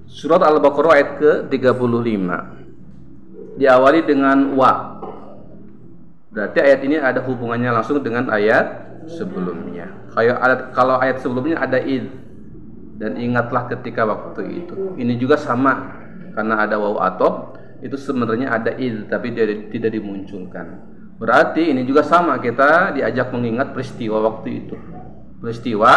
Surat Al-Baqarah ayat ke-35. Diawali dengan wa. Berarti ayat ini ada hubungannya langsung dengan ayat sebelumnya. Kalau ayat sebelumnya ada id, dan ingatlah ketika waktu itu. Ini juga sama, karena ada waw atop, itu sebenarnya ada id tapi tidak dimunculkan. Berarti ini juga sama, kita diajak mengingat peristiwa waktu itu. Peristiwa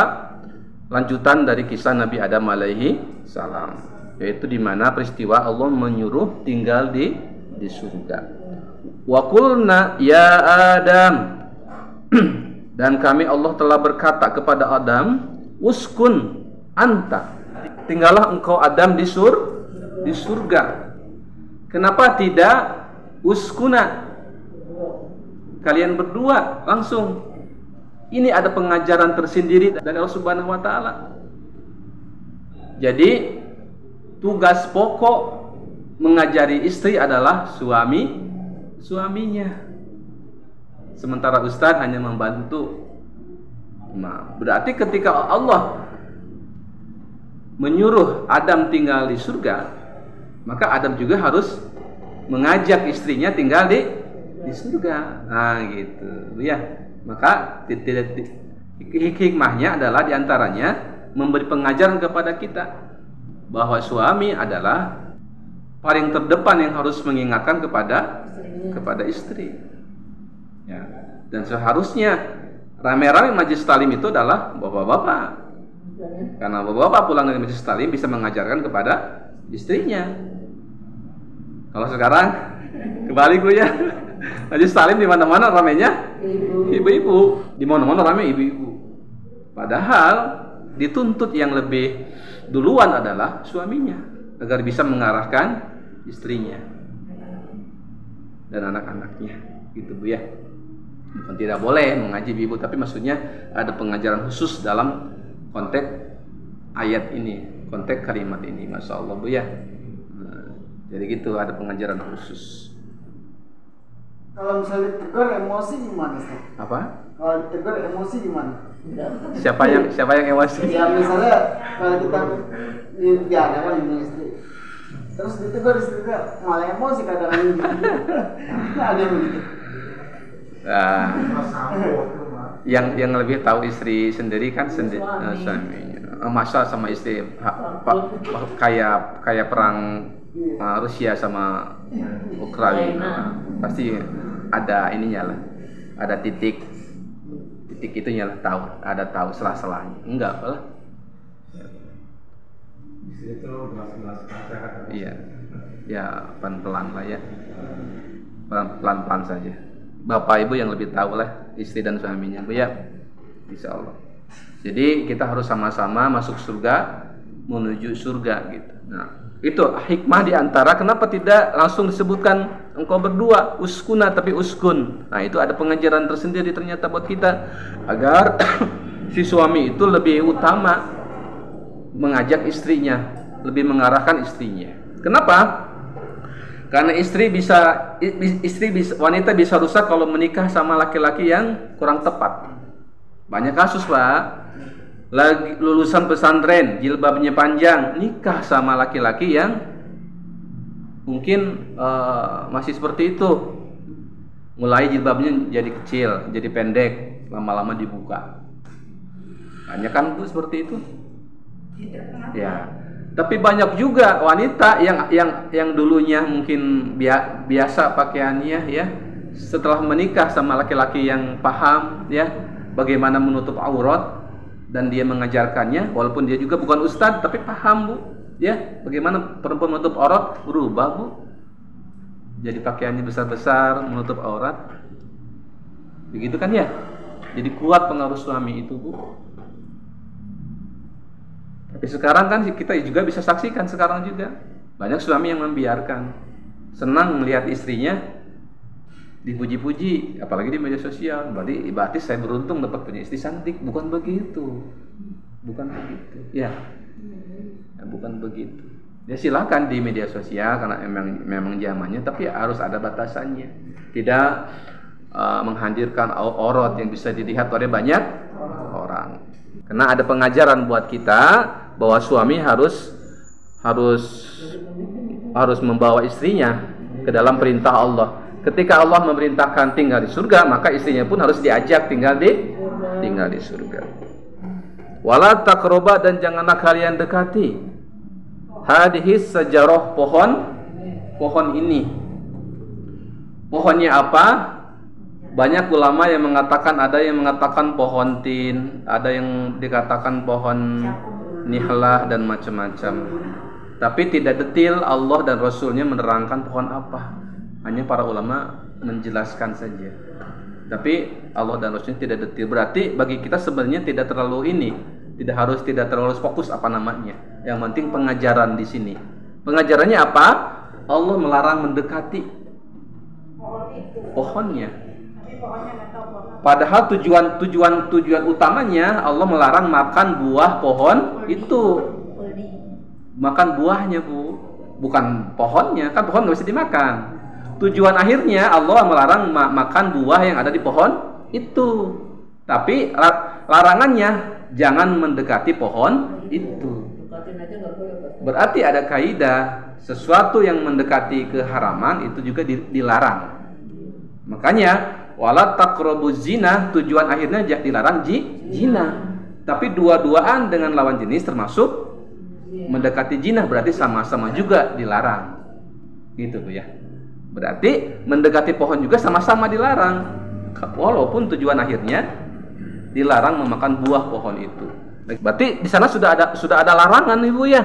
lanjutan dari kisah Nabi Adam alaihi salam, yaitu di mana peristiwa Allah menyuruh tinggal di surga. Wa qulna ya Adam dan kami Allah telah berkata kepada Adam, uskun anta, tinggallah engkau Adam di surga. Kenapa tidak uskuna, kalian berdua langsung? Ini ada pengajaran tersendiri dari Allah Subhanahu wa taala. Jadi tugas pokok mengajari istri adalah suaminya. Sementara ustaz hanya membantu. Nah, berarti ketika Allah menyuruh Adam tinggal di surga, maka Adam juga harus mengajak istrinya tinggal di surga. Nah, gitu ya. Maka hikmahnya adalah diantaranya memberi pengajaran kepada kita bahwa suami adalah paling terdepan yang harus mengingatkan kepada istri. Ya. Dan seharusnya rame-rame majlis talim itu adalah bapak-bapak. Karena bapak-bapak pulang dari majlis talim bisa mengajarkan kepada istrinya. Kalau sekarang kebalik ya. Majlis talim di mana-mana ramenya ibu-ibu. Di mana-mana rame ibu-ibu. Padahal dituntut yang lebih duluan adalah suaminya agar bisa mengarahkan istrinya dan anak-anaknya, gitu Bu ya. Bukan tidak boleh mengaji ibu, tapi maksudnya ada pengajaran khusus dalam konteks ayat ini, konteks kalimat ini, Masya Allah Bu ya. Nah, jadi gitu, ada pengajaran khusus. Kalau misalnya ditegur emosi gimana Ustaz? Apa? Kalau ditegur emosi gimana? Siapa yang emosi? Ya misalnya kalau kita biasa kan ini istri, terus ditegur istri malah emosi kadang-kadang gitu. Ada yang begitu. Yang lebih tahu istri sendiri kan suaminya. Masa sama istri kayak perang Rusia sama Ukraina, pasti ada ininya lah, ada titik itunya lah, tahu selah-selahnya. Enggak lah. Iya, ya pelan-pelan lah ya, pelan-pelan saja. Bapak ibu yang lebih tahu lah istri dan suaminya Bu ya, insya Allah. Jadi kita harus sama-sama masuk surga, menuju surga gitu. Nah, itu hikmah diantara kenapa tidak langsung disebutkan engkau berdua uskuna tapi uskun. Nah, itu ada pengajaran tersendiri ternyata buat kita agar si suami itu lebih utama mengajak istrinya, lebih mengarahkan istrinya. Kenapa? Karena wanita bisa rusak kalau menikah sama laki-laki yang kurang tepat. Banyak kasus Pak, lagi lulusan pesantren, jilbabnya panjang, nikah sama laki-laki yang mungkin masih seperti itu. Mulai jilbabnya jadi kecil, jadi pendek, lama-lama dibuka. Banyak kan Bu seperti itu? Ya. Tapi banyak juga wanita yang dulunya mungkin biasa pakaiannya ya, setelah menikah sama laki-laki yang paham ya bagaimana menutup aurat, dan dia mengajarkannya walaupun dia juga bukan ustadz tapi paham Bu ya bagaimana perempuan menutup aurat, berubah Bu, jadi pakaiannya besar-besar menutup aurat, begitu kan ya. Jadi kuat pengaruh suami itu Bu. Tapi sekarang kan kita juga bisa saksikan, sekarang juga banyak suami yang membiarkan, senang melihat istrinya dipuji-puji, apalagi di media sosial. Berarti saya beruntung dapat punya istri cantik. Bukan begitu, ya, bukan begitu. Ya silakan di media sosial karena memang zamannya, tapi harus ada batasannya. Tidak menghadirkan aurat yang bisa dilihat oleh banyak orang. Karena ada pengajaran buat kita bahwa suami harus harus membawa istrinya ke dalam perintah Allah. Ketika Allah memerintahkan tinggal di surga, maka istrinya pun harus diajak tinggal di surga. Wala taqraba, dan janganlah kalian dekati hadhihi sajarah, pohon ini. Pohonnya apa? Banyak ulama yang mengatakan, ada yang mengatakan pohon tin, ada yang dikatakan pohon nihlah dan macam-macam. Tapi tidak detail Allah dan Rasulnya menerangkan pohon apa. Hanya para ulama menjelaskan saja. Tapi Allah dan Rasulnya tidak detail. Berarti bagi kita sebenarnya tidak terlalu tidak terlalu fokus apa namanya. Yang penting pengajaran di sini. Pengajarannya apa? Allah melarang mendekati pohonnya. Padahal tujuan utamanya Allah melarang makan buah pohon itu. Makan buahnya, Bu, bukan pohonnya. Kan pohon nggak bisa dimakan. Tujuan akhirnya Allah melarang makan buah yang ada di pohon itu. Tapi larangannya jangan mendekati pohon itu. Berarti ada kaidah, sesuatu yang mendekati keharaman itu juga dilarang. Makanya wala taqrabuz zina, tujuan akhirnya dilarang zina. Tapi dua-duaan dengan lawan jenis termasuk mendekati zina, berarti sama-sama juga dilarang. Gitu, Bu, ya. Berarti mendekati pohon juga sama-sama dilarang, walaupun tujuan akhirnya dilarang memakan buah pohon itu. Berarti di sana sudah ada larangan, Ibu, ya.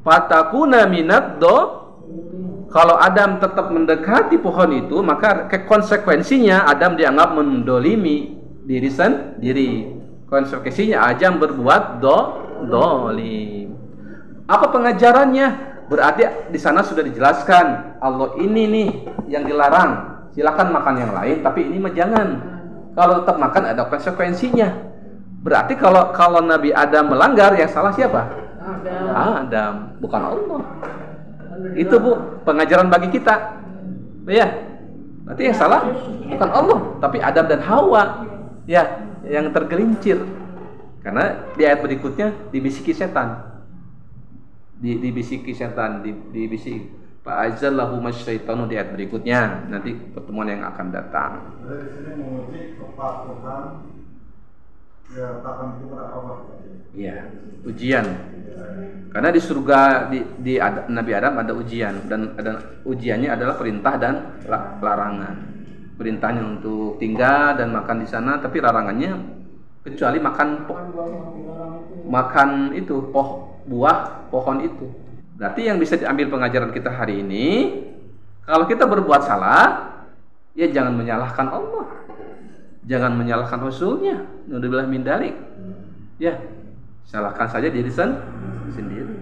Fatakuna minad do. Kalau Adam tetap mendekati pohon itu, maka konsekuensinya Adam dianggap mendolimi diri sendiri. Konsekuensinya Adam berbuat dolim. Apa pengajarannya? Berarti di sana sudah dijelaskan, Allah ini nih yang dilarang. Silakan makan yang lain, tapi ini mah jangan. Kalau tetap makan ada konsekuensinya. Berarti kalau Nabi Adam melanggar, yang salah siapa? Adam, bukan Allah. Itu, Bu, pengajaran bagi kita. Ya. Berarti yang salah bukan Allah, tapi Adam dan Hawa. Ya, yang tergelincir. Karena di ayat berikutnya dibisiki setan. Dibisiki setan, dibisiki fa'azallahu masyaitanu di ayat berikutnya, nanti pertemuan yang akan datang. Dari sini menguji kepatuhan ya takkan kepada Allah. Iya, ujian. Karena di surga di Nabi Adam ada ujian, dan ujiannya adalah perintah dan larangan. Perintahnya untuk tinggal dan makan di sana, tapi larangannya kecuali makan itu buah pohon itu. Berarti yang bisa diambil pengajaran kita hari ini, kalau kita berbuat salah, ya jangan menyalahkan Allah, jangan menyalahkan Rasulnya, naudzubillah min dzalik. Ya, salahkan saja diri sendiri.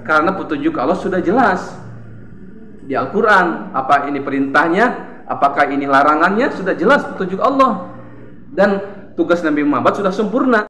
Karena petunjuk Allah sudah jelas di Al-Quran. Apa ini perintahnya, apakah ini larangannya, sudah jelas petunjuk Allah. Dan tugas Nabi Muhammad sudah sempurna.